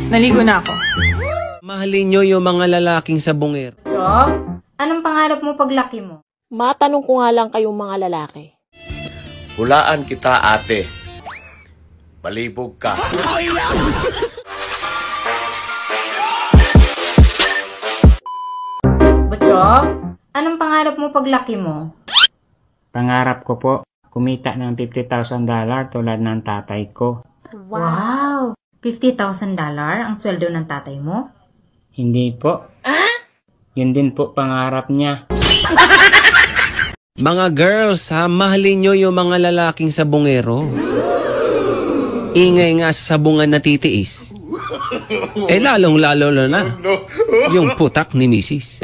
Naligo na ako. Mahalin nyo yung mga lalaking sabongero. Chok, anong pangarap mo paglaki mo? Matanong ko nga lang kayong mga lalaki. Hulaan kita, ate. Malibog ka. Butchok, anong pangarap mo paglaki mo? Pangarap ko po, kumita ng $50,000 tulad ng tatay ko. Wow! $50,000 ang sweldo ng tatay mo? Hindi po. Yun din po pangarap niya. Mga girls, ha, mahalin nyo yung mga lalaking sabongero. Ingay nga sa sabungan na titiis. Lalong-lalo na yung putak ni Mrs.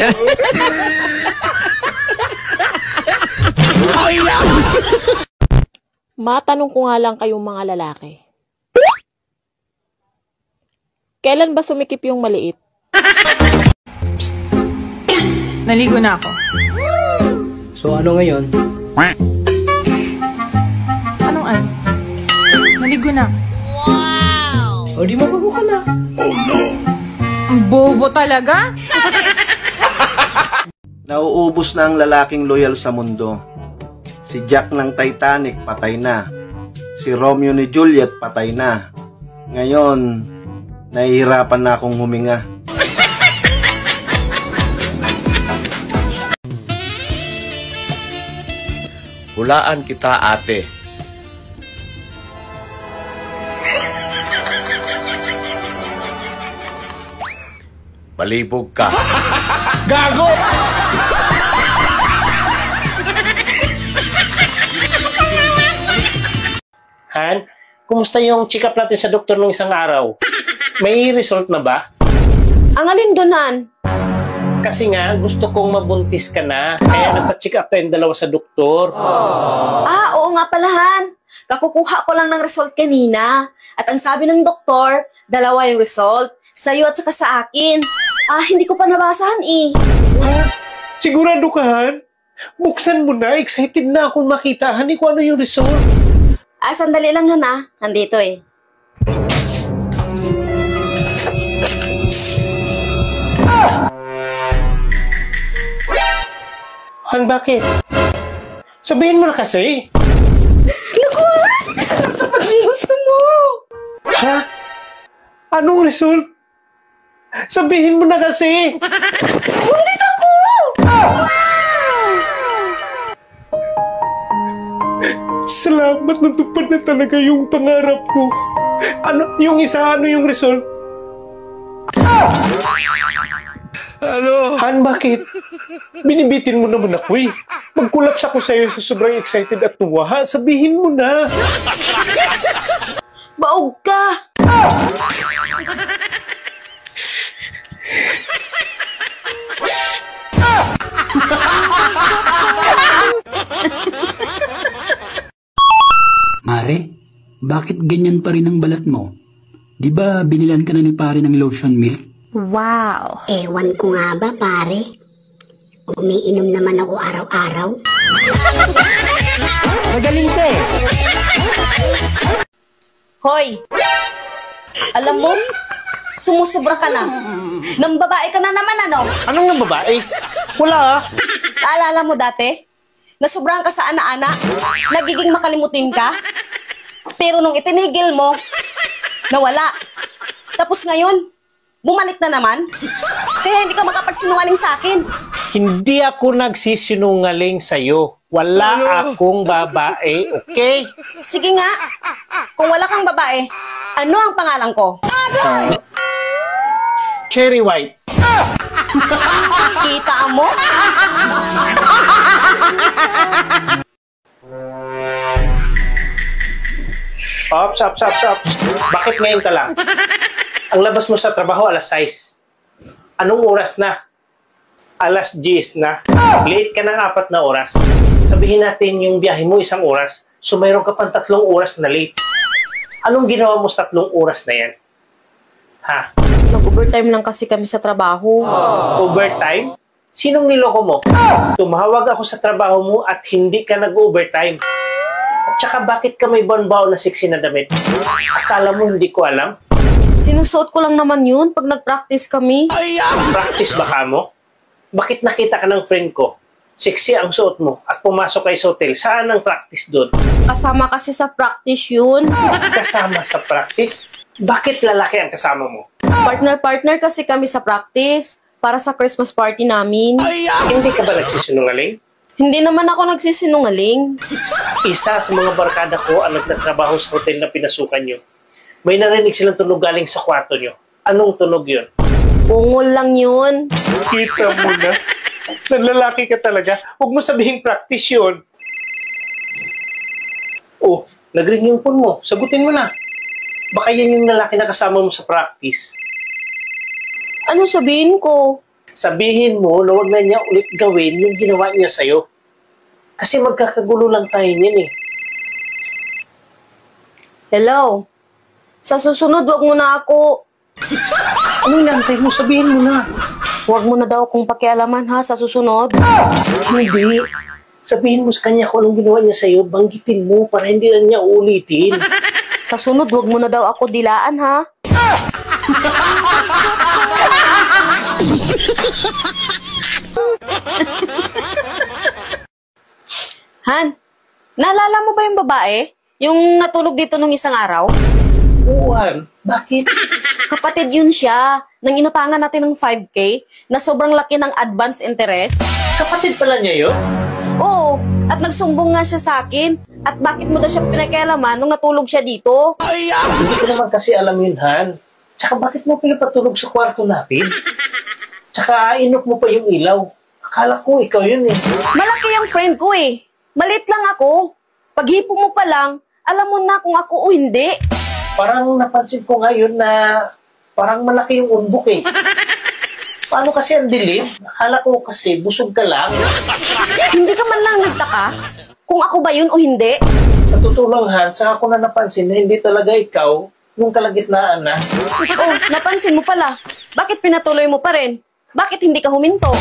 Matanong ko nga lang kayong mga lalaki. Kailan ba sumikip yung maliit? Naligo na ako. So ano ngayon? Anong ano? Naligo na. O di mabago ka na. Ang bobo talaga. Nauubos na ang lalaking loyal sa mundo. Si Jack ng Titanic patay na. Si Romeo ni Juliet patay na. Ngayon, nahihirapan na akong huminga. Hulaan kita, ate. Malibog ka. Gago! Han, kumusta yung check-up natin sa doktor nung isang araw? May result na ba? Ang alin doon, Han? Kasi nga, gusto kong mabuntis ka na. Kaya nagpa-check up tayong dalawa sa doktor. Oo nga pala, Han. Kakukuha ko lang ng result kanina. At ang sabi ng doktor, dalawa yung result. Sa'yo at saka sa akin. Hindi ko pa nabasahan eh. Sigurado ka, Han? Buksan mo na. Excited na akong makita, Han, kung ano yung result. Sandali lang, Han, Nandito eh. Han, bakit? Sabihin mo na kasi. Naku, kapag may gusto mo. Ha? Anong result? Sabihin mo na kasi. Buntis ako! Salamat, natupad na talaga yung pangarap ko. Ano yung result? Han, bakit? Binibitin mo naman ako eh. Magkulaps ako sa'yo sa sobrang excited at tuwa. Ha? Sabihin mo na. Baog ka! Mare, bakit ganyan pa rin ang balat mo? Di ba binilan ka na ni pare ng lotion milk? Wow! Ewan ko nga ba, pare? Umiinom naman ako araw-araw. Magaling ka eh. Hoy! Alam mo, sumusubra ka na. Nang babae ka na naman, ano? Anong nang babae? Wala ah. Naalala mo dati? Nasubrahan ka sa ana-ana? Nagiging makalimutin ka? Pero nung itinigil mo, nawala. Tapos ngayon, bumalik na naman? Kaya hindi ka makapagsinungaling sa akin. Hindi ako nagsisinungaling sa'yo. Wala akong babae, okay? Sige nga. Kung wala kang babae, ano ang pangalan ko? Cherry White. Kita mo? Ops. Bakit ngayon ka lang? Ang labas mo sa trabaho alas 6. Anong oras na? Alas 10 na. Late ka ng 4 na oras. Sabihin natin yung biyahe mo 1 oras. So mayroon ka pang 3 oras na late. Anong ginawa mo sa 3 oras na yan? Ha? Nag-overtime lang kasi kami sa trabaho. Overtime? Sinong niloko mo? Tumawag ako sa trabaho mo at hindi ka nag-overtime. At saka bakit ka may baon-baon na sexy na damit? Akala mo hindi ko alam? Sinusuot ko lang naman yun pag nag-practice kami. Practice ba ka mo? Bakit nakita ka ng friend ko? Sexy ang suot mo at pumasok kayo sa hotel. Saan ang practice doon? Kasama kasi sa practice yun. Kasama sa practice? Bakit lalaki ang kasama mo? Partner-partner kasi kami sa practice para sa Christmas party namin. Hindi ka ba nagsisinungaling? Hindi naman ako nagsisinungaling. Isa sa mga barkada ko ang nagtatrabaho sa hotel na pinasukan nyo. May narinig silang tunog galing sa kwarto nyo. Anong tunog yun? Ungol lang yun. Kita mo na. Nanlalaki ka talaga. Huwag mo sabihin practice yun. Oh, nag-ring yung phone mo. Sagutin mo na. Baka yan yung lalaki na kasama mo sa practice. Ano sabihin ko? Sabihin mo na huwag na niya ulit gawin yung ginawa niya sa'yo. Kasi magkakagulo lang tayo niyan eh. Hello? Sa susunod, wag mo na ako. Ano inantay mo? Sabihin mo na. Huwag mo na daw akong pakialaman ha sa susunod. Hindi. Sabihin mo sa kanya kung anong ginawa niya sa'yo, banggitin mo para hindi na niya uulitin. Sa sunod, wag mo na daw ako dilaan ha. Han, naalala mo ba yung babae? Yung natulog dito nung isang araw? Oo, Han. Bakit? Kapatid yun siya. Nang inutangan natin ng 5K na sobrang laki ng advance interest. Kapatid pala niya yun? Oo. At nagsumbong nga siya sa akin. At bakit mo daw siya pinakialaman nung natulog siya dito? Hindi ko naman kasi alam yun, Han. Tsaka bakit mo pinapatulog sa kwarto natin? Tsaka inok mo pa yung ilaw. Akala ko ikaw yun eh. Malaki yung friend ko eh. Malit lang ako. Paghipo mo pa lang, alam mo na kung ako o hindi. Parang napansin ko ngayon na parang malaki yung umbok eh. Paano kasi ang dilim? Akala ko kasi busog ka lang. Hindi ka man lang nagtaka kung ako ba yun o hindi? Sa totoo lang, Han, saka ko na napansin na hindi talaga ikaw yung kalagitnaan na. Oh, napansin mo pala. Bakit pinatuloy mo pa rin? Bakit hindi ka huminto?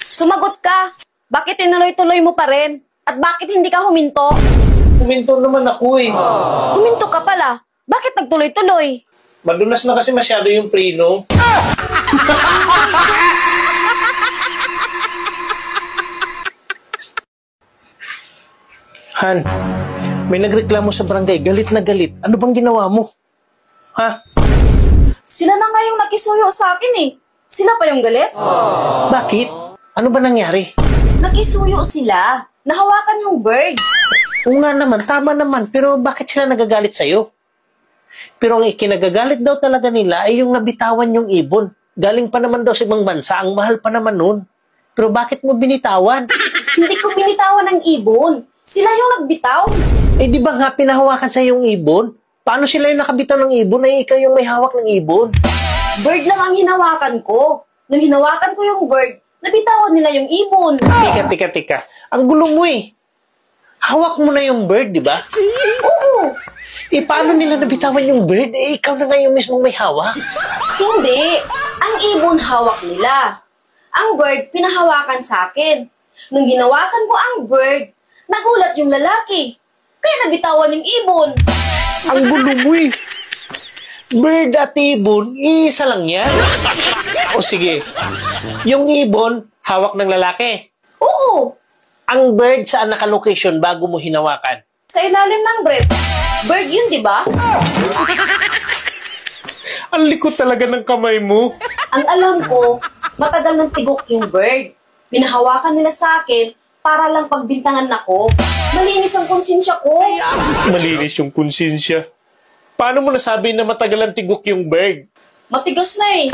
Sumagot ka. Bakit tinuloy-tuloy mo pa rin? At bakit hindi ka huminto? Huminto naman ako eh. Huminto ka pala. Bakit nagtuloy-tuloy? Madulas na kasi masyado yung preno. Han, may nagreklamo sa barangay. Galit na galit. Ano bang ginawa mo? Ha? Sila na nga yung nakisuyo sa akin eh. Sila pa yung galit? Bakit? Ano ba nangyari? Nakisuyo sila. Nahawakan yung bird. Oo nga naman, tama naman. Pero bakit sila nagagalit sa'yo? Pero ang ikinagagalit daw talaga nila ay yung nabitawan yung ibon. Galing pa naman daw sa ibang bansa. Ang mahal pa naman nun. Pero bakit mo binitawan? Hindi ko binitawan ng ibon. Sila yung nagbitaw. Eh di ba nga pinahawakan sa yung ibon? Paano sila yung nakabitaw ng ibon ay ikaw yung may hawak ng ibon? Bird lang ang hinawakan ko. Nung hinawakan ko yung bird, nabitawan nila yung ibon. Tika. Ang gulo mo eh. Hawak mo na yung bird, di ba? Oo. Eh, paano nila nabitawan yung bird? Eh, ikaw na nga yung mismong may hawak. Hindi. Ang ibon hawak nila. Ang bird, pinahawakan sa akin. Nung hinawakan ko ang bird, nagulat yung lalaki. Kaya nabitawan yung ibon. Ang gulo mo eh. Bird at ibon, isa lang yan. O sige, yung ibon, hawak ng lalaki. Oo. Ang bird, saan naka-location bago mo hinawakan? Sa ilalim ng brief. Bird yun, di ba? Ang likot talaga ng kamay mo. Ang alam ko, matagal ng tigok yung bird. Pinahawakan nila sa akin para lang pagbintangan ako. Malinis ang konsensya ko. Malinis yung konsensya. Paano mo nasabi na matagal ang tigok yung bird? Matigas na eh.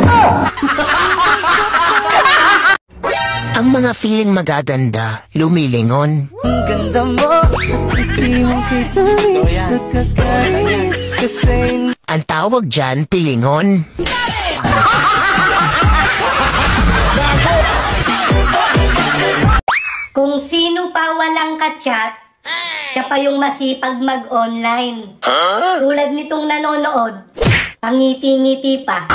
Ang mga feeling magaganda, lumilingon. Ang ganda mo, hindi mo kita gusto kakais kasi... Ang tawag dyan, pilingon. Kung sino pa walang kachat, siya pa yung masipag mag-online. Tulad nitong nanonood, pangiti-ngiti pa.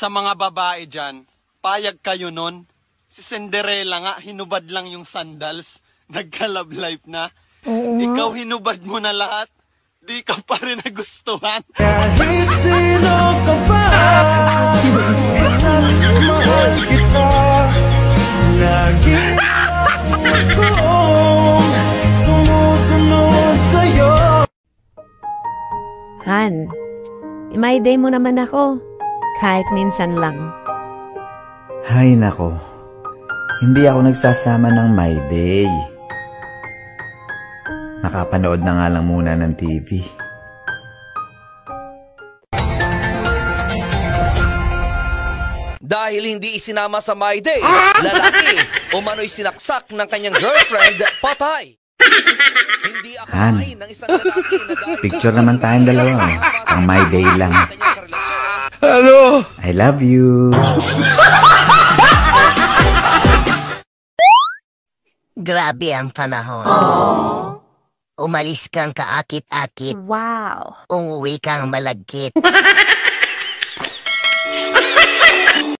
Sa mga babae dyan, payag kayo nun. Si Cinderella nga, hinubad lang yung sandals. Nagka-love life na. Ikaw hinubad mo na lahat. Di ka pa rin nagustuhan. Kahit sino ka ba, mahal kita. Lagi akong sumusunod sa'yo. Han, may day mo naman ako. Kahit minsan lang. Hay nako, hindi ako nagsasama ng My Day. Nakapanood na nga lang muna ng TV. Dahil hindi isinama sa My Day, lalaki umano'y sinaksak ng kanyang girlfriend, patay. Hindi Han, akalain ng isang lalaki na dahil picture naman tayong dalawa. Ang My Day lang. Ano? I love you. Grabe ang panahon. Umalis kang kaakit-akit. Wow. Umuwi kang malagkit.